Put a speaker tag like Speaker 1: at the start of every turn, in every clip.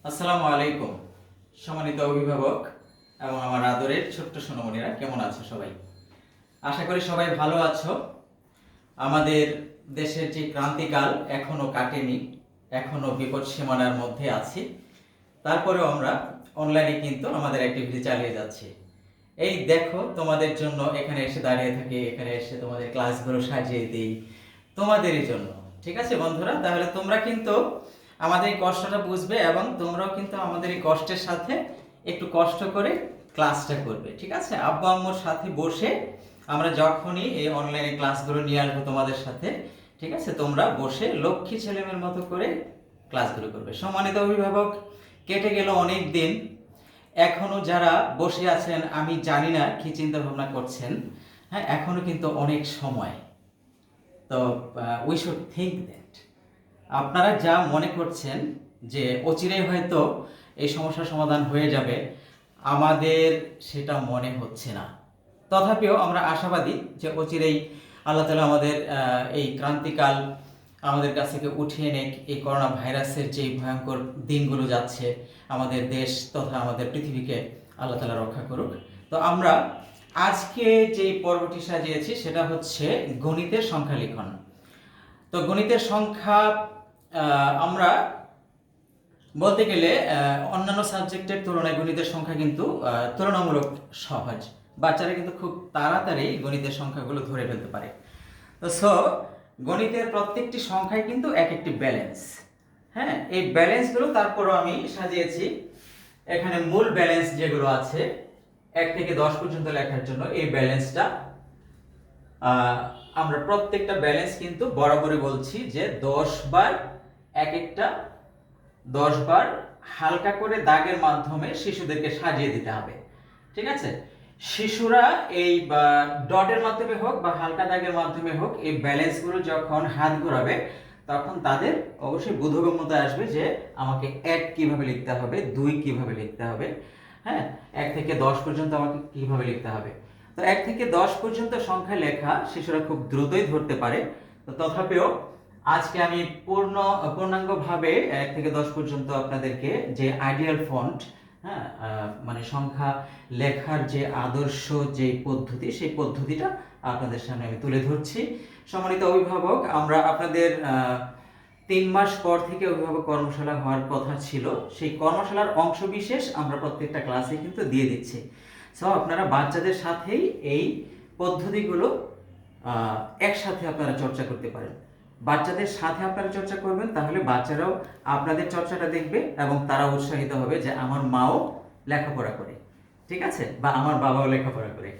Speaker 1: আসসালামু আলাইকুম। সম্মানিত অভিভাবক এবং আমার আদরের ছোট্ট সোনামণিরা, কেমন আছো সবাই? আশা করি সবাই ভালো আছো। আমাদের দেশের যে ক্রান্তিকাল এখনো কাটেনি, এখনো বিপদ সীমানার মধ্যে আছি। তারপরেও আমরা অনলাইনে কিন্তু আমাদের অ্যাক্টিভিটি চালিয়ে যাচ্ছি। এই দেখো, তোমাদের জন্য এখানে এসে দাঁড়িয়ে থাকি, এখানে এসে তোমাদের ক্লাসগুলো সাজিয়ে দিই তোমাদেরই জন্য। ঠিক আছে বন্ধুরা? তাহলে তোমরা কিন্তু আমাদের এই কষ্টটা বুঝবে এবং তোমরাও কিন্তু আমাদের এই কষ্টের সাথে একটু কষ্ট করে ক্লাসটা করবে। ঠিক আছে? আব্বু আম্মুর সাথে বসে আমরা যখনই এই অনলাইনে ক্লাসগুলো নিয়ে আসবো তোমাদের সাথে, ঠিক আছে, তোমরা বসে লক্ষ্মী ছেলেমেয়ের মতো করে ক্লাসগুলো করবে। সম্মানিত অভিভাবক, কেটে গেল অনেক দিন, এখনো যারা বসে আছেন আমি জানি না কি চিন্তা ভাবনা করছেন। হ্যাঁ, এখনো কিন্তু অনেক সময়। তো উই শুড থিঙ্ক দ্যাট আপনারা যা মনে করছেন যে অচিরেই হয়তো এই সমস্যার সমাধান হয়ে যাবে, আমাদের সেটা মনে হচ্ছে না। তথাপিও আমরা আশাবাদী যে অচিরেই আল্লাহ তাআলা আমাদের এই ক্রান্তিকাল আমাদের কাছ থেকে উঠিয়ে নেক। এই করোনা ভাইরাসের যে ভয়ঙ্কর দিনগুলো যাচ্ছে, আমাদের দেশ তথা আমাদের পৃথিবীকে আল্লাহ তাআলা রক্ষা করুক। তো আমরা আজকে যে পর্বটি সাজিয়েছি সেটা হচ্ছে গণিতের সংখ্যা লিখন। তো গণিতের সংখ্যা আমরা বলতে গেলে অন্যান্য সাবজেক্টের তুলনায় গণিতের সংখ্যা কিন্তু তুলনামূলক সহজ। বাচ্চারা কিন্তু খুব তাড়াতাড়ি গণিতের সংখ্যাগুলো ধরে ফেলতে পারে। তো গণিতের প্রত্যেকটি সংখ্যায় কিন্তু এক একটি ব্যালেন্স। হ্যাঁ, এই ব্যালেন্সগুলো তারপরও আমি সাজিয়েছি। এখানে মূল ব্যালেন্স যেগুলো আছে 1 থেকে 10 পর্যন্ত লেখার জন্য এই ব্যালেন্সটা আমরা প্রত্যেকটা ব্যালেন্স কিন্তু বরাবরই বলছি যে 10 বার এক একটা 10 বার হালকা করে দাগের মাধ্যমে শিশুদেরকে সাজিয়ে দিতে হবে। ঠিক আছে? শিশুরা এই ডটের মাধ্যমে হোক বা হালকা দাগের মাধ্যমে হোক, এই ব্যালেন্সগুলো যখন হাত ঘোরাবে তখন তাদের অবশ্যই বোধগম্যতা আসবে যে আমাকে 1 কিভাবে লিখতে হবে, 2 কিভাবে লিখতে হবে, হ্যাঁ, 1 থেকে 10 পর্যন্ত আমাকে কিভাবে লিখতে হবে। তো 1 থেকে 10 পর্যন্ত সংখ্যা লেখা শিশুরা খুব দ্রুতই ধরতে পারে। তো তথাপিও আজকে আমি পূর্ণাঙ্গভাবে 1 থেকে 10 পর্যন্ত আপনাদেরকে যে আইডিয়াল ফন্ট, হ্যাঁ, মানে সংখ্যা লেখার যে আদর্শ যে পদ্ধতি, সেই পদ্ধতিটা আপনাদের সামনে আমি তুলে ধরছি। সম্মানিত অভিভাবক, আমরা আপনাদের 3 মাস পর থেকে অভিভাবক কর্মশালা হওয়ার কথা ছিল, সেই কর্মশালার অংশ বিশেষ আমরা প্রত্যেকটা ক্লাসে কিন্তু দিয়ে দিচ্ছি। সো আপনারা বাচ্চাদের সাথেই এই পদ্ধতিগুলো একসাথে আপনারা চর্চা করতে পারেন। বাচ্চাদের সাথে আপনারা চর্চা করবেন, তাহলে বাচ্চারাও আপনাদের চর্চাটা দেখবে এবং তারা উৎসাহিত হবে যে আমার মাও লেখাপড়া করে, ঠিক আছে, বা আমার বাবাও লেখাপড়া করে।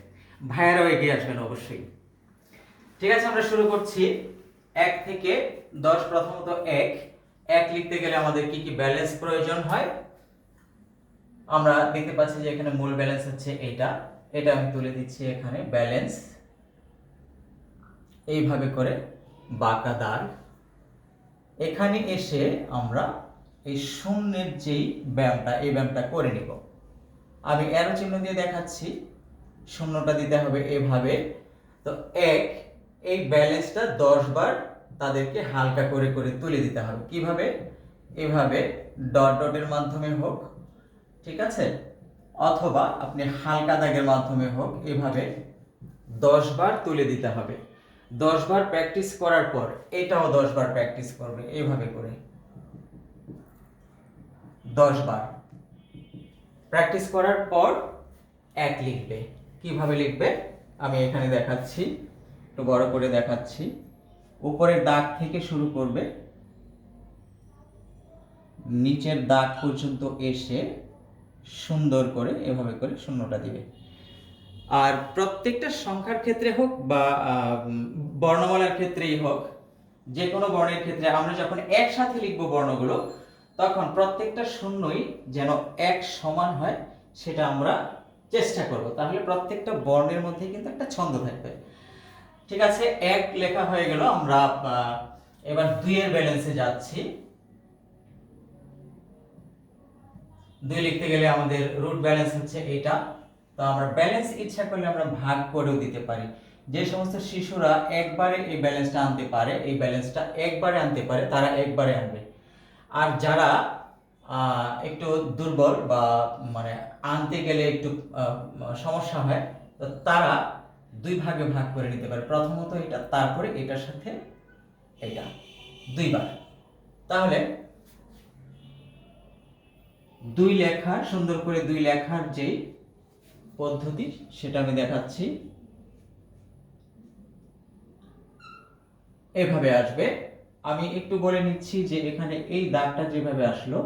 Speaker 1: ভাইয়েরাও এগিয়ে আসবেন অবশ্যই। ঠিক আছে, আমরা শুরু করছি। 1 থেকে 10। প্রথমত 1 লিখতে গেলে আমাদের কি কি ব্যালেন্স প্রয়োজন হয়? আমরা দেখতে পাচ্ছি যে এখানে মূল ব্যালেন্স হচ্ছে এটা আমি তুলে দিচ্ছি এখানে ব্যালেন্স, এইভাবে করে বাঁকা দাগ। এখানে এসে আমরা এই শূন্যের যেই ব্যায়ামটা, এই ব্যায়ামটা করে নিব। আমি অ্যারো চিহ্ন দিয়ে দেখাচ্ছি, শূন্যটা দিতে হবে এভাবে। তো এই ব্যালেন্সটা 10 বার তাদেরকে হালকা করে করে তুলে দিতে হবে। কিভাবে? এভাবে ডটের মাধ্যমে হোক, ঠিক আছে, অথবা আপনি হালকা দাগের মাধ্যমে হোক, এভাবে 10 বার তুলে দিতে হবে। 10 বার প্র্যাকটিস করার পর এটাও 10 বার প্র্যাকটিস করবে, এইভাবে করে 10 বার প্র্যাকটিস করার পর 1 লিখবে। কিভাবে লিখবে আমি এখানে দেখাচ্ছি, একটু বড় করে দেখাচ্ছি। উপরের দাগ থেকে শুরু করবে, নিচের দাগ পর্যন্ত এসে সুন্দর করে এভাবে করে শূন্যটা দিবে। আর প্রত্যেকটা সংখ্যার ক্ষেত্রে হোক বা বর্ণমালার ক্ষেত্রেই হোক, যে কোনো বর্ণের ক্ষেত্রে আমরা যখন একসাথে লিখব বর্ণগুলো, তখন প্রত্যেকটা শূন্যই যেন এক সমান হয়, সেটা আমরা চেষ্টা করব। তাহলে প্রত্যেকটা বর্ণের মধ্যে কিন্তু একটা ছন্দ থাকবে। ঠিক আছে, 1 লেখা হয়ে গেল। আমরা এবার 2 এর ব্যালেন্সে যাচ্ছি। 2 লিখতে গেলে আমাদের রুট ব্যালেন্স হচ্ছে এটা। তো আমরা ব্যালেন্স ইচ্ছা করলে আমরা ভাগ করেও দিতে পারি। যে সমস্ত শিশুরা একবারে এই ব্যালেন্সটা আনতে পারে, এই ব্যালেন্সটা একবারে আনতে পারে, তারা একবারে আনবে। আর যারা একটু দুর্বল বা মানে আনতে গেলে একটু সমস্যা হয়, তো তারা দুই ভাগে ভাগ করে নিতে পারে, প্রথমত এটা, তারপরে এটার সাথে এটা, দুইবার। তাহলে দুই লেখা, সুন্দর করে দুই লেখার যে পদ্ধতি সেটা আমি দেখাচ্ছি। এভাবে আসবে। আমি একটু বলে নিচ্ছি যে এখানে এই দাগটা যেভাবে আসলো,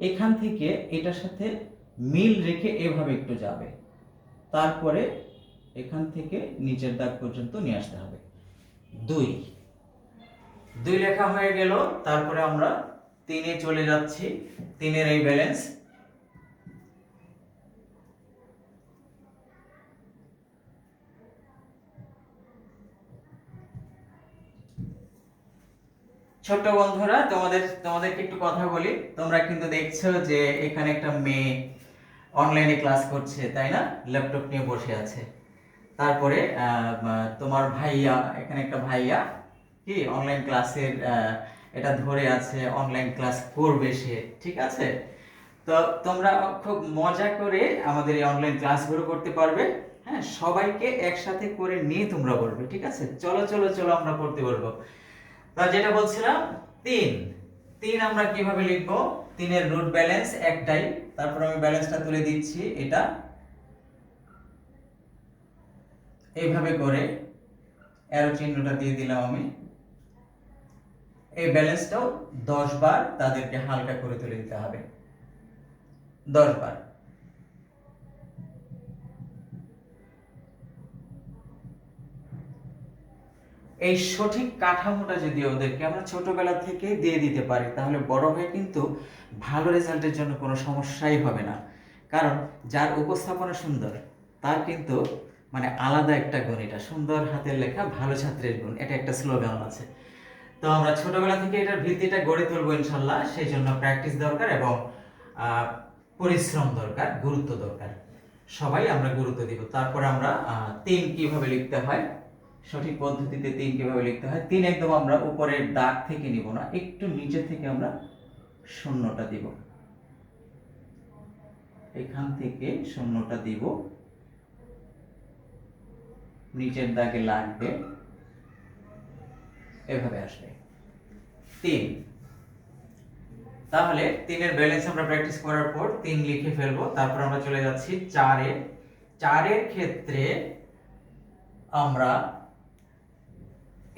Speaker 1: এখান থেকে এটার সাথে মিল রেখে এভাবে একটু যাবে, তারপরে এখান থেকে নিচের দাগ পর্যন্ত নিয়ে আসতে হবে। দুই দুই লেখা হয়ে গেল। তারপরে আমরা তিনে চলে যাচ্ছি। তিনের এই ব্যালেন্স, ছোট্ট বন্ধুরা, তোমাদেরকে একটু কথা বলি। তোমরা কিন্তু দেখছো যে এখানে একটা মেয়ে অনলাইনে ক্লাস করছে, তাই না? ল্যাপটপ নিয়ে বসে আছে। তারপরে তোমার ভাইয়া, এখানে একটা ভাইয়া কি অনলাইন ক্লাসের এটা ধরে আছে, অনলাইন ক্লাস করবে সে, ঠিক আছে? তো তোমরা খুব মজা করে আমাদের এই অনলাইন ক্লাসগুলো করতে পারবে। হ্যাঁ, সবাইকে একসাথে করে নিয়ে তোমরা বলবে, ঠিক আছে? চলো চলো চলো আমরা পড়তে বলবো। তা যেটা বলছিলাম, তিন তিন আমরা কিভাবে লিখবো? তিনের রুট ব্যালেন্স একটাই, তারপর আমি ব্যালেন্সটা তুলে দিচ্ছি। এটা এইভাবে করে অ্যারো চিহ্নটা দিয়ে দিলাম আমি। এই ব্যালেন্সটাও 10 বার তাদেরকে হালকা করে তুলে দিতে হবে, 10 বার। এই সঠিক কাঠামোটা যদি ওদেরকে আমরা ছোটবেলা থেকে দিয়ে দিতে পারি, তাহলে বড় হয়ে কিন্তু ভালো রেজাল্টের জন্য কোনো সমস্যাই হবে না। কারণ যার উপস্থাপনা সুন্দর, তার কিন্তু মানে আলাদা একটা গুণ, এটা সুন্দর হাতের লেখা ভালো ছাত্রের গুণ, এটা একটা স্লোগান আছে। তো আমরা ছোটবেলা থেকে এটার ভিত্তিটা গড়ে তুলবো ইনশাল্লাহ। সেই জন্য প্র্যাকটিস দরকার এবং পরিশ্রম দরকার, গুরুত্ব দরকার। সবাই আমরা গুরুত্ব দিব। তারপরে আমরা তিন কিভাবে লিখতে হয়, সঠিক পদ্ধতিতে তিন কিভাবে লিখতে হয়। তিন একদম আমরা উপরের দাগ থেকে নিব না, একটু নিচে থেকে আমরা শূন্যটা দিব, এখান থেকে শূন্যটা দিব, নিচের দাগে লাগবে, এভাবে আসবে তিন। তাহলে তিনের ব্যালেন্স আমরা প্র্যাকটিস করার পর তিন লিখে ফেলবো। তারপর আমরা চলে যাচ্ছি চারে। চারের ক্ষেত্রে আমরা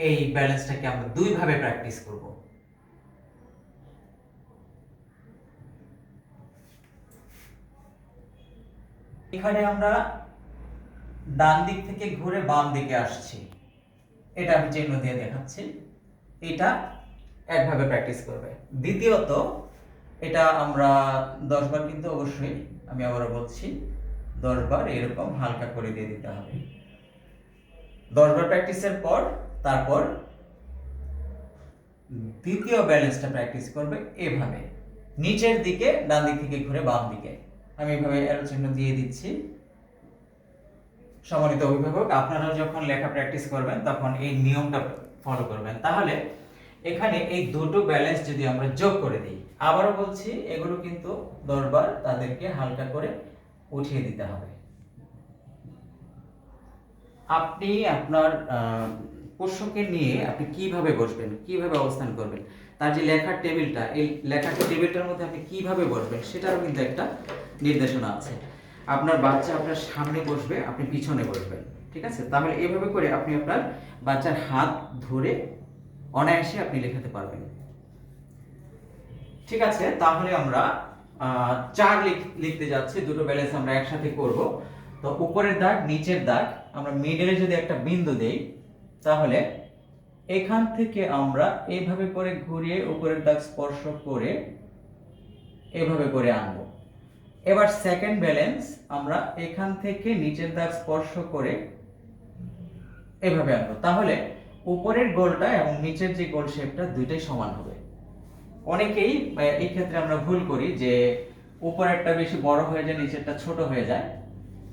Speaker 1: এই ব্যালেন্সটাকে আমরা দুই ভাবে প্র্যাকটিস করব। এখানে আমরা ডান দিক থেকে ঘুরে বাম দিকে আসছি, এটা আমি চিহ্ন দিয়ে দেখাচ্ছি। এটা একভাবে প্র্যাকটিস করবে। দ্বিতীয়ত, এটা আমরা 10 বার কিন্তু অবশ্যই, আমি আবারও বলছি, 10 বার এরকম হালকা করে দিয়ে দিতে হবে। 10 বার প্র্যাকটিসের পর তারপর দ্বিতীয় ব্যালেন্সটা প্র্যাকটিস করবে এভাবে, নিচের দিকে ডান দিক থেকে ঘুরে বাম দিকে। আমি এভাবে অ্যারো চিহ্ন দিয়ে দিচ্ছি। সম্মানিত অভিভাবক, আপনারা যখন লেখা প্র্যাকটিস করবেন তখন এই নিয়মটা ফলো করবেন। তাহলে এখানে এই দুটো ব্যালেন্স যদি আমরা যোগ করে দিই, আবারও বলছি, এগুলো কিন্তু 10 বার তাদেরকে হালকা করে উঠিয়ে দিতে হবে। আপনি আপনার পোষ্যকে নিয়ে আপনি কিভাবে বসবেন, কিভাবে অবস্থান করবেন, তার যে লেখার টেবিলটা, এই লেখার টেবিলটার মধ্যে আপনি কিভাবে বসবেন সেটারও কিন্তু একটা নির্দেশনা আছে। আপনার বাচ্চা আপনার সামনে বসবে, আপনি পিছনে বসবেন, ঠিক আছে? তাহলে এইভাবে করে আপনি আপনার বাচ্চার হাত ধরে অনায়াসে আপনি লেখাতে পারবেন, ঠিক আছে? তাহলে আমরা 4 লিখতে যাচ্ছি। দুটো ব্যালেন্স আমরা একসাথে করব। তো উপরের দাগ, নিচের দাগ, আমরা মিডলে যদি একটা বিন্দু দেই, তাহলে এখান থেকে আমরা এইভাবে করে ঘুরিয়ে উপরের দাগ স্পর্শ করে এইভাবে করে আনবো। এবার সেকেন্ড ব্যালেন্স আমরা এখান থেকে নিচের দাগ স্পর্শ করে এভাবে আনবো। তাহলে উপরের গোলটা এবং নিচের যে গোল শেপটা দুইটাই সমান হবে। অনেকেই এই ক্ষেত্রে আমরা ভুল করি যে উপরেরটা বেশি বড় হয়ে যায়, নিচেরটা ছোট হয়ে যায়,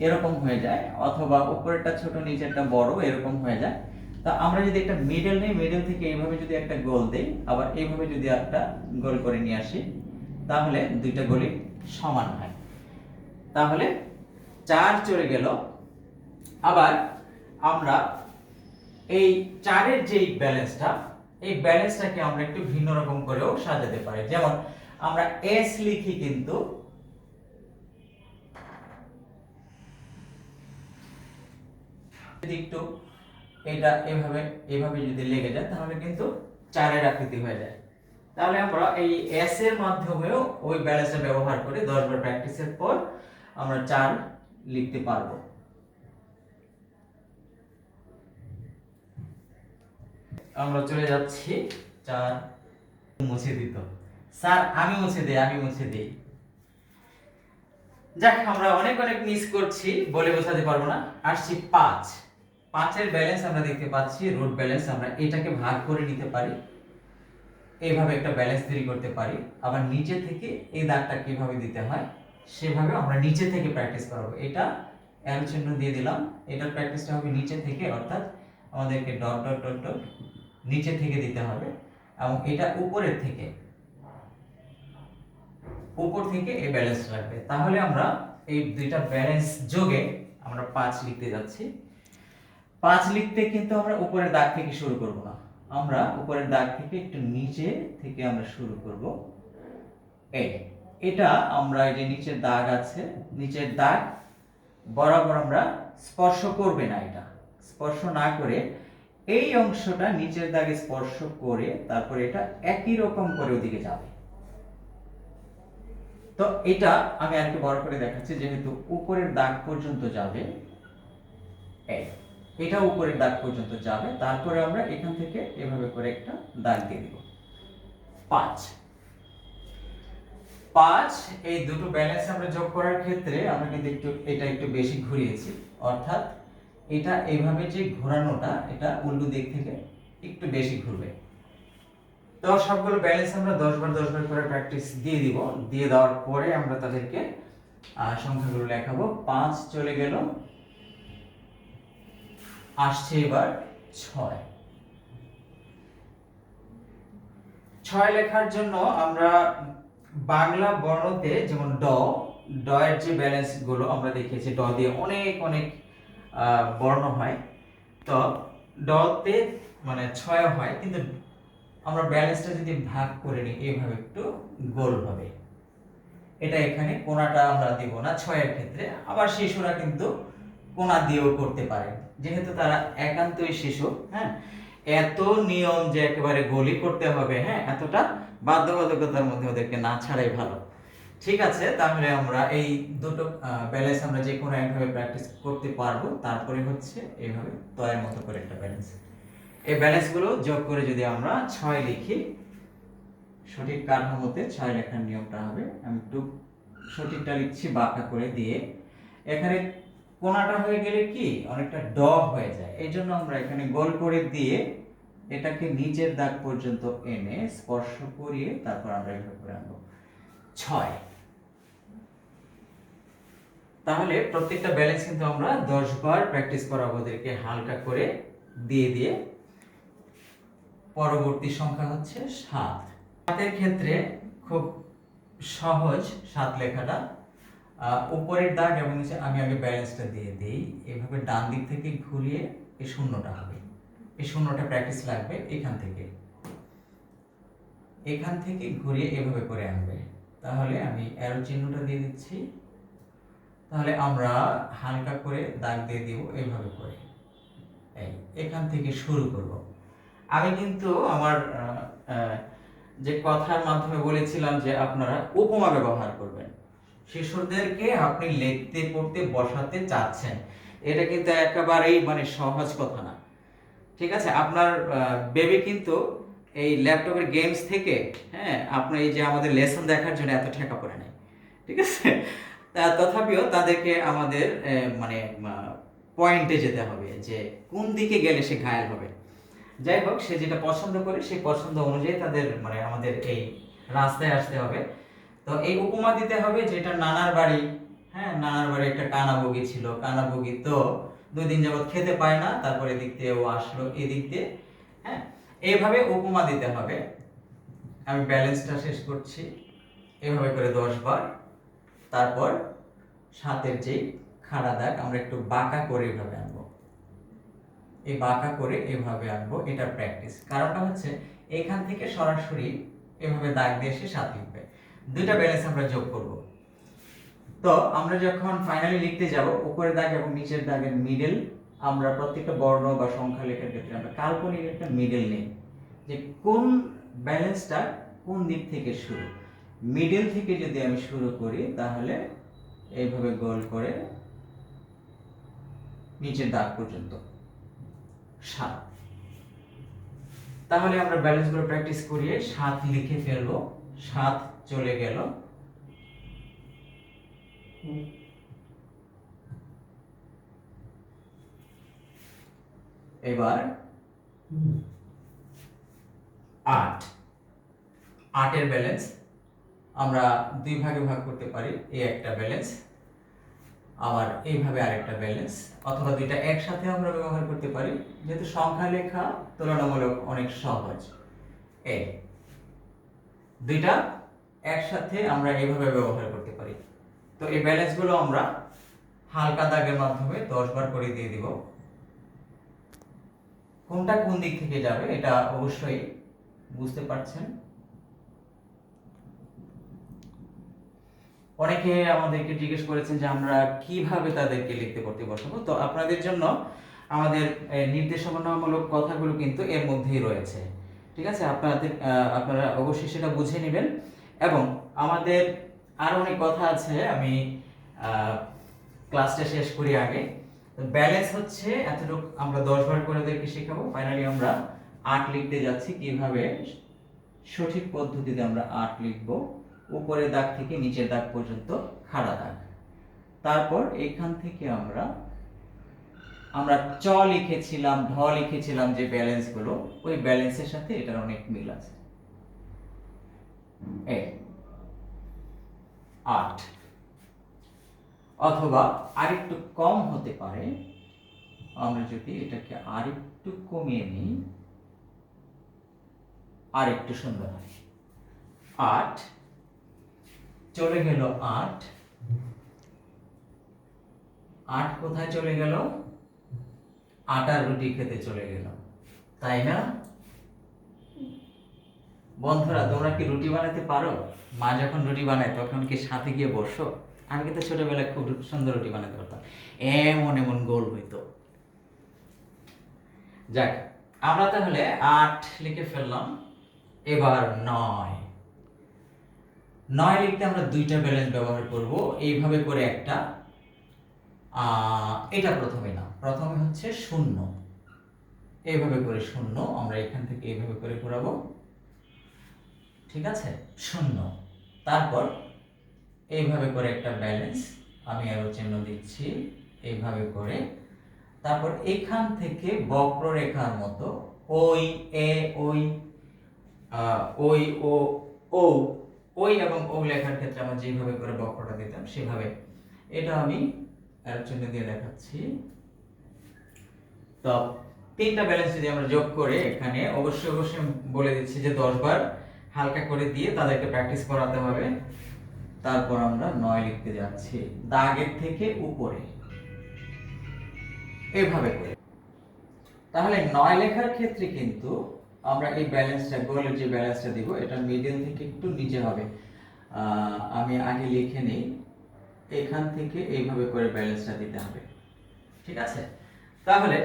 Speaker 1: এরকম হয়ে যায়, অথবা উপরেরটা ছোট নিচেরটা বড়, এরকম হয়ে যায়। তা আমরা যদি একটা মিডল নেই, মিডল থেকে এইভাবে যদি একটা গোল দেই, আবার এইভাবে যদি একটা গোল করে নিয়ে আসি, তাহলে দুইটা গলি সমান হয়। তাহলে 4 চলে গেল। আবার আমরা এই 4-এর যে ব্যালেন্সটা, এই ব্যালেন্সটাকে আমরা একটু ভিন্ন রকম করেও সাজাতে পারি। যেমন আমরা s লিখি, কিন্তু যদি একটু এটা এভাবে এভাবে যদি লেগে যায় তাহলে কিন্তু 4-এর আকৃতি হয়ে যায়। তাহলে আমরা এই s এর মাধ্যমেও ওই ব্যালেন্সটা ব্যবহার করে 10 বার প্র্যাকটিসের পর আমরা 4 লিখতে পারবো। আমরা চলে যাচ্ছি 4 মুছে দিত। স্যার আমি মুছে দেই। যাক, আমরা অনেক অনেক মিস করছি, বলে বোঝাতে পারবো না। আসছি 5। 5-এর ব্যালেন্স আমরা দেখতে পাচ্ছি রুট ব্যালেন্স। আমরা এটাকে ভাগ করে নিতে পারি, এইভাবে একটা ব্যালেন্স তৈরি করতে পারি। আবার নিচে থেকে এই দাগটা কিভাবে দিতে হয় সেভাবে আমরা নিচে থেকে প্র্যাকটিস করব। এটা অ্যারো চিহ্ন দিয়ে দিলাম। এটার প্র্যাকটিসটা হবে নিচে থেকে, অর্থাৎ আমাদেরকে ডট ডট ডট ডট নিচে থেকে দিতে হবে, এবং এটা উপরের থেকে, উপর থেকে এই ব্যালেন্স রাখবে। তাহলে আমরা এই দুইটা ব্যালেন্স যোগে আমরা 5 লিখতে যাচ্ছি। 5 লিখতে কিন্তু আমরা উপরের দাগ থেকে শুরু করব না, আমরা উপরের দাগ থেকে একটু নিচে থেকে আমরা শুরু করব। এটা আমরা এই যে নিচের দাগ আছে, নিচের দাগ বরাবর আমরা স্পর্শ করবে না। এটা স্পর্শ না করে এই অংশটা নিচের দাগে স্পর্শ করে তারপরে এটা একই রকম করে ওদিকে যাবে। তো এটা আমি আরেকটু বড় করে দেখাচ্ছি, যেহেতু উপরের দাগ পর্যন্ত যাবে, এটা উপরের দাগ পর্যন্ত যাবে, তারপরে আমরা এখান থেকে এভাবে করে একটা দাগ দিয়ে দিব। 5 এই দুটো ব্যালেন্স আমরা যোগ করার ক্ষেত্রে আমরা কিন্তু এটা একটু বেশি ঘুরিয়েছি, অর্থাৎ এটা এইভাবে যে ঘোরানোটা, এটা উল্টো দিক থেকে একটু বেশি ঘুরবে। তো সবগুলো ব্যালেন্স আমরা 10 বার করে প্র্যাকটিস দিয়ে দিব। দিয়ে দেওয়ার পরে আমরা তাদেরকে সংখ্যাগুলো লেখাবো। 5 চলে গেল, আসছে এবার 6। 6 লেখার জন্য আমরা বাংলা বর্ণতে যেমন ড এর যে ব্যালেন্স গুলো আমরা দেখিয়েছি, ড দিয়ে অনেক অনেক বর্ণ হয়। তো ড তে মানে 6 হয়, কিন্তু আমরা ব্যালেন্সটা যদি ভাগ করে নিই এইভাবে একটু গোল ভাবে, এটা এখানে কোণাটা আমরা দিব না 6 এর ক্ষেত্রে। আবার শিশুরা কিন্তু কোণা দিয়েও করতে পারে, যেহেতু তারা একান্তই শিশু। হ্যাঁ, এত নিয়ম যে একেবারে গোলই করতে হবে, হ্যাঁ, এতটা বাধ্যবাধকতার মধ্যে ওদেরকে না ছাড়াই ভালো। ঠিক আছে, তাহলে আমরা এই দুটো ব্যালেন্স আমরা যে কোনো একভাবে প্র্যাকটিস করতে পারবো। তারপরে হচ্ছে এইভাবে তয়ের মতো করে একটা ব্যালেন্স। এই ব্যালেন্সগুলো যোগ করে যদি আমরা 6 লিখি, সঠিক কাঠামোতে 6 লেখার নিয়মটা হবে। আমি একটু সঠিকটা লিখছি বাঁকা করে দিয়ে। এখানে কোণাটা হয়ে গেলে কি অনেকটা ড হয়ে যায়, এই জন্য আমরা এখানে গোল করে দিয়ে এটাকে নিচের দাগ পর্যন্ত এনে স্পর্শ করিয়ে তারপর আমরা এভাবে করে আনবো 6। তাহলে প্রত্যেকটা ব্যালেন্স কিন্তু আমরা 10 বার প্র্যাকটিস করাবো ওদেরকে হালকা করে দিয়ে দিয়ে। পরবর্তী সংখ্যা হচ্ছে 7। 7 এর ক্ষেত্রে খুব সহজ 7 লেখাটা। উপরের দাগ এবং নিচে আমি আগে ব্যালেন্সটা দিয়ে দেই। এভাবে ডান দিক থেকে ঘুরিয়ে এই শূন্যটা হবে, এই শূন্যটা প্র্যাকটিস লাগবে। এখান থেকে ঘুরিয়ে এভাবে করে আনবে। তাহলে আমি অ্যারো চিহ্নটা দিয়ে দিচ্ছি। তাহলে আমরা হালকা করে দাগ দিয়ে দিব এইভাবে করে। এখান থেকে শুরু করব। আমি কিন্তু আমার যে কথার মাধ্যমে বলেছিলাম যে আপনারা উপমা ব্যবহার করবেন। শিশুদেরকে আপনি লিখতে পড়তে বসাতে চাচ্ছেন, এটা কিন্তু একেবারেই মানে সহজ কথা না। ঠিক আছে, আপনার বেবি কিন্তু এই ল্যাপটপের গেমস থেকে, হ্যাঁ, আপনার এই যে আমাদের লেসন দেখার জন্য এত ঠেকা পড়ে নাই। ঠিক আছে, তথাপিও তাদেরকে আমাদের মানে পয়েন্টে যেতে হবে যে কোন দিকে গেলে সে ঘায়াল হবে। যাই হোক, সে যেটা পছন্দ করে সেই পছন্দ অনুযায়ী তাদের মানে আমাদের এই রাস্তায় আসতে হবে। তো এই উপমা দিতে হবে যেটা নানার বাড়ি, হ্যাঁ, নানার বাড়ি একটা কানা বগি ছিল। কানা বগি তো 2 দিন যাবত খেতে পায় না, তারপরে এদিক দিয়ে ও আসলো এদিক দিয়ে। হ্যাঁ, এইভাবে উপমা দিতে হবে। আমি ব্যালেন্সটা শেষ করছি। এভাবে করে 10 বার। তারপর 7-এর যে খাড়া দাগ আমরা একটু বাঁকা করে এভাবে আনবো, এই বাঁকা করে এভাবে আনবো। এটা প্র্যাকটিস। কারণটা হচ্ছে এখান থেকে সরাসরি এভাবে দাগ দিয়ে এসে 7 লিখবে। দুইটা ব্যালেন্স আমরা যোগ করব। তো আমরা যখন ফাইনালি লিখতে যাব, উপরের দাগ এবং নিচের দাগের মিডল, আমরা প্রত্যেকটা বর্ণ বা সংখ্যা লেখার ক্ষেত্রে আমরা কাল্পনিক একটা মিডল নেই, যে কোন ব্যালেন্সটা কোন দিক থেকে শুরু। মিডল থেকে যদি আমি শুরু করি তাহলে এইভাবে গোল করে নিচের দাগ পর্যন্ত 7। তাহলে আমরা ব্যালেন্সগুলো প্র্যাকটিস করিয়ে 7 লিখে ফেলবো। 7 চলে গেল। এবার 8। 8-এর ব্যালেন্স আমরা দুই ভাগে ভাগ করতে পারি। এই একটা ব্যালেন্স, আবার এইভাবে আরেকটা ব্যালেন্স, অথবা দুইটা একসাথে আমরা ব্যবহার করতে পারি, যেহেতু সংখ্যা লেখা তুলনামূলক অনেক সহজ। এই দুইটা একসাথে আমরা এইভাবে ব্যবহার করতে পারি। তো এই ব্যালেন্সগুলো আমরা হালকা দাগের মাধ্যমে 10 বার করে দিয়ে দিব। কোনটা কোন দিক থেকে যাবে এটা অবশ্যই বুঝতে পারছেন। অনেকে আমাদেরকে জিজ্ঞেস করেছেন যে আমরা কিভাবে তাদেরকে লিখতে পড়তে বসাবো। তো আপনাদের জন্য আমাদের নির্দেশনামূলক কথাগুলো কিন্তু এর মধ্যেই রয়েছে, ঠিক আছে? আপনারা অবশ্যই সেটা বুঝে নেবেন। এবং আমাদের আরো অনেক কথা আছে, আমি ক্লাসটা শেষ করি আগে। ব্যালেন্স হচ্ছে এতটুকু আমরা 10 বার করে ওদেরকে শেখাবো। ফাইনালি আমরা 8 লিখতে যাচ্ছি। কিভাবে সঠিক পদ্ধতিতে আমরা 8 লিখবো, উপরের দাগ থেকে নিচের দাগ পর্যন্ত খাড়া দাগ। তারপর এখান থেকে আমরা চ লিখেছিলাম, ঢ লিখেছিলাম, যে ব্যালেন্স গুলো, ওই ব্যালেন্সের সাথে এটার অনেক মিল আছে। 8 অথবা আরেকটু কম হতে পারে। আমরা যদি এটাকে আরেকটু কমিয়ে নিই, আরেকটু সুন্দর হয়। 8 চলে গেল। 8 কোথায় চলে গেল? আটার রুটি খেতে চলে গেল, তাই না বন্ধুরা? তোমরা কি রুটি বানাতে পারো? মা যখন রুটি বানায় তখন কি সাথে গিয়ে বসো? আমি কিন্তু ছোটবেলায় খুব সুন্দর রুটি বানাতে পারতাম, এমন এমন গোল হইতো। যাক, আমরা তাহলে 8 লিখে ফেললাম। এবার 9 লিখতে আমরা দুইটা ব্যালেন্স ব্যবহার করব। এইভাবে করে একটা, এটা প্রথমে না, প্রথমে হচ্ছে 0। এইভাবে করে 0 আমরা এখান থেকে এইভাবে করে ঘোরাবো, ঠিক আছে? 0। তারপর এইভাবে করে একটা ব্যালেন্স, আমি আরো চিহ্ন দিচ্ছি, এইভাবে করে। তারপর এখান থেকে বক্ররেখার মতো ওই এ ওই ওই ও ও ওই এবং ও লেখার ক্ষেত্রে আমরা যেভাবে করে বক্রটা দিতাম সেভাবে। এটা আমি আরো চিহ্ন দিয়ে দেখাচ্ছি। তো 3টা ব্যালেন্স যদি আমরা যোগ করে এখানে, অবশ্যই বলে দিচ্ছি যে 10 বার হালকা করে দিয়ে তাদেরকে প্র্যাকটিস করাতে হবে। তারপর আমরা 9 লিখতে যাচ্ছি, দাগের থেকে উপরে এইভাবে করে। তাহলে 9 লেখার ক্ষেত্রে কিন্তু আমরা এই ব্যালেন্সটা, গোলের যে ব্যালেন্সটা দিব, এটা মিডল থেকে একটু নিচে হবে। আমি আগে লিখে নেই, এখান থেকে এইভাবে করে ব্যালেন্সটা দিতে হবে, ঠিক আছে? তাহলে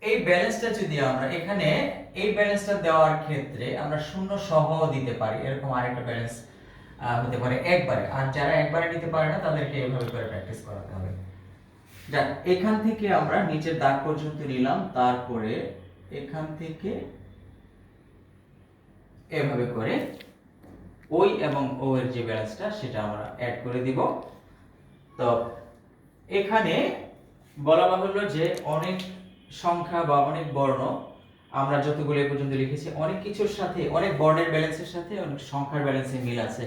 Speaker 1: এই ব্যালেন্সটা যদি আমরা এখানে, এই ব্যালেন্সটা দেওয়ার ক্ষেত্রে আমরা 0 সহ দিতে পারি, এরকম আরেকটা ব্যালেন্স হতে পারে একবারে। আর যারা একবারে নিতে পারে না তাদেরকে এইভাবে করে প্র্যাকটিস করাতে হবে। যাক, এখান থেকে আমরা নিচের দাগ পর্যন্ত নিলাম, তারপরে এখান থেকে এভাবে করে ওই এবং ও এর যে ব্যালেন্সটা সেটা আমরা অ্যাড করে দিব। তো এখানে বলা বাহুল্য যে অনেক সংখ্যা বা অনেক বর্ণ আমরা যতগুলো পর্যন্ত লিখেছি, অনেক কিছুর সাথে, অনেক বর্ণের ব্যালেন্সের সাথে অনেক সংখ্যার ব্যালেন্সের মিল আছে,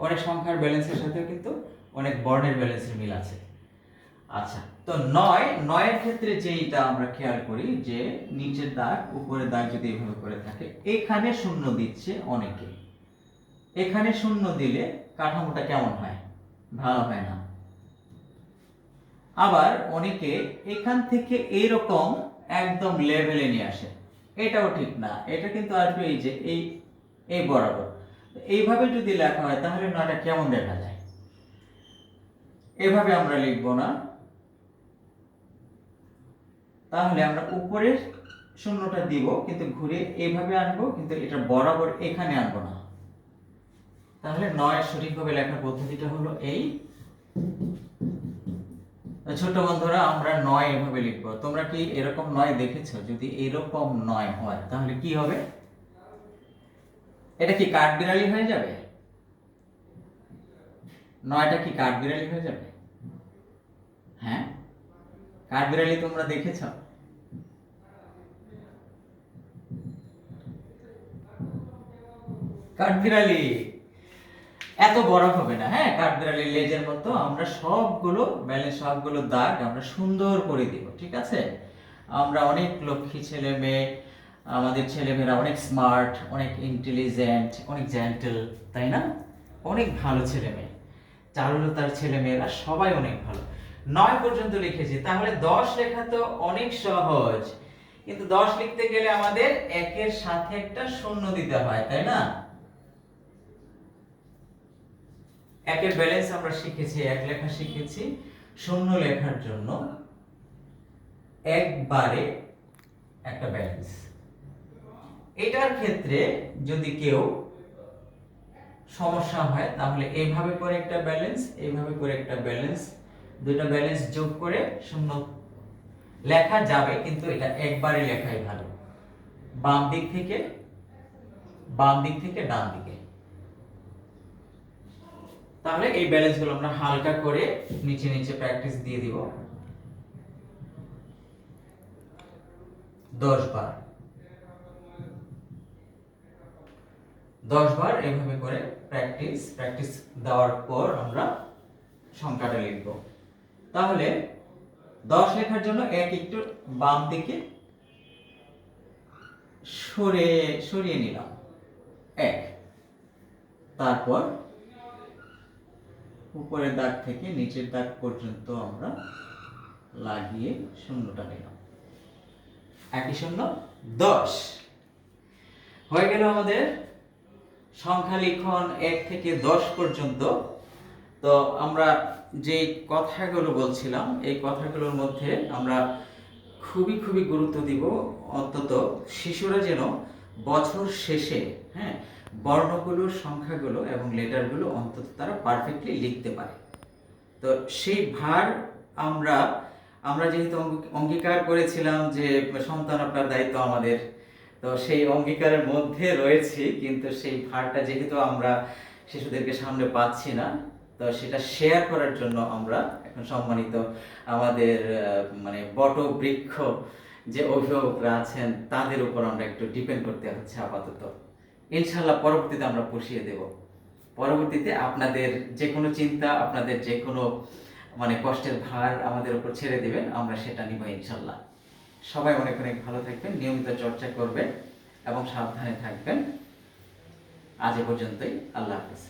Speaker 1: অনেক সংখ্যার ব্যালেন্সের সাথেও কিন্তু অনেক বর্ণের ব্যালেন্সের মিল আছে। আচ্ছা, তো 9 এর ক্ষেত্রে যেটা আমরা খেয়াল করি যে নিচের দাগ উপরের দাগ যদি এইভাবে করে থাকে, এখানে 0 দিচ্ছে অনেকে। এখানে 0 দিলে কাঠামোটা কেমন হয়? ভালো হয় না। আবার অনেকে এখান থেকে এইরকম একদম লেভেলে নিয়ে আসে, এটাও ঠিক না। এটা কিন্তু আসবে এই যে এই এই বরাবর। এইভাবে যদি লেখা হয় তাহলে নয়টা কেমন দেখা যায়? এভাবে আমরা লিখবো না, তাহলে আমরা উপরের শূন্যটা দিব কিন্তু ঘুরে এইভাবে আনবো, কিন্তু এটা বরাবর এখানে আনবো না। তাহলে নয় সঠিকভাবে লেখার পদ্ধতিটা হলো এই। ছোট বন্ধুরা, আমরা নয় এভাবে লিখবো। তোমরা কি এরকম নয় দেখেছো? যদি এরকম নয় হয় তাহলে কি হবে? এটা কি কাঠবিড়ালি হয়ে যাবে? নয়টা কি কাঠবিড়ালি হয়ে যাবে? হ্যাঁ, কাঠবিড়ালি তোমরা দেখেছো? কাঠবিড়ালি এত বড় হবে না। হ্যাঁ, কাঠবিড়ালির লেজের মতো আমরা সবগুলো ব্যালেন্স, সবগুলো দাগ আমরা সুন্দর করে দিব, ঠিক আছে? আমরা অনেক লক্ষ্মী ছেলে মেয়ে, আমাদের ছেলেমেয়েরা অনেক স্মার্ট, অনেক ইন্টেলিজেন্ট, অনেক জেন্টল, তাই না? অনেক ভালো ছেলে মেয়ে, চারুলতার ছেলে মেয়েরা সবাই অনেক ভালো। 9 পর্যন্ত লিখেছি, তাহলে 10 লেখা তো অনেক সহজ। কিন্তু 10 লিখতে গেলে আমাদের একের সাথে একটা শূন্য দিতে হয়, তাই না? একের ব্যালেন্স আমরা শিখেছি, এক লেখা শিখেছি। শূন্য লেখার জন্য একবারে একটা ব্যালেন্স। এটার ক্ষেত্রে যদি কেউ সমস্যা হয় তাহলে এইভাবে করে একটা ব্যালেন্স, এইভাবে করে একটা ব্যালেন্স, দুটো ব্যালেন্স যোগ করে শূন্য লেখা যাবে, কিন্তু এটা একবারে লেখাই ভালো। বাম দিক থেকে ডান দিকে। তাহলে এই ব্যালেন্সগুলো আমরা হালকা করে নিচে নিচে প্র্যাকটিস দিয়ে দিব 10 বার। 10 বার এভাবে করে প্র্যাকটিস দেওয়ার পর আমরা সংখ্যাটা লিখব। তাহলে 10 লেখার জন্য এক একটু বাম দিকে সরিয়ে নিলাম, এক। তারপর উপরের দাগ থেকে নিচের দাগ পর্যন্ত আমরা লাগিয়ে শূন্যটা নিলাম। 1 10 হয়ে গেল আমাদের সংখ্যা লিখন 1 থেকে 10 পর্যন্ত। তো আমরা যে কথাগুলো বলছিলাম এই কথাগুলোর মধ্যে আমরা খুবই গুরুত্ব দিব, অন্তত শিশুরা যেন বছর শেষে, হ্যাঁ, বর্ণগুলো, সংখ্যাগুলো এবং লেটারগুলো অন্তত তারা পারফেক্টলি লিখতে পারে। তো সেই ভার আমরা আমরা যেহেতু অঙ্গীকার করেছিলাম যে সন্তান আপনার দায়িত্ব আমাদের, তো সেই অঙ্গীকারের মধ্যে রয়েছি, কিন্তু সেই ভারটা যেহেতু আমরা শিশুদেরকে সামনে পাচ্ছি না, তো সেটা শেয়ার করার জন্য আমরা এখন সম্মানিত আমাদের মানে বটবৃক্ষ যে অভিভাবকরা আছেন তাদের উপর আমরা একটু ডিপেন্ড করতে হচ্ছে আপাতত। ইনশাল্লাহ পরবর্তীতে আমরা পুষিয়ে দেব। পরবর্তীতে আপনাদের যে কোনো চিন্তা, আপনাদের যে কোনো মানে কষ্টের ভার আমাদের উপর ছেড়ে দিবেন, আমরা সেটা নিব ইনশাল্লাহ। সবাই অনেক ভালো থাকবেন, নিয়মিত চর্চা করবেন এবং সাবধানে থাকবেন। আজ এ পর্যন্তই। আল্লাহ হাফেজ।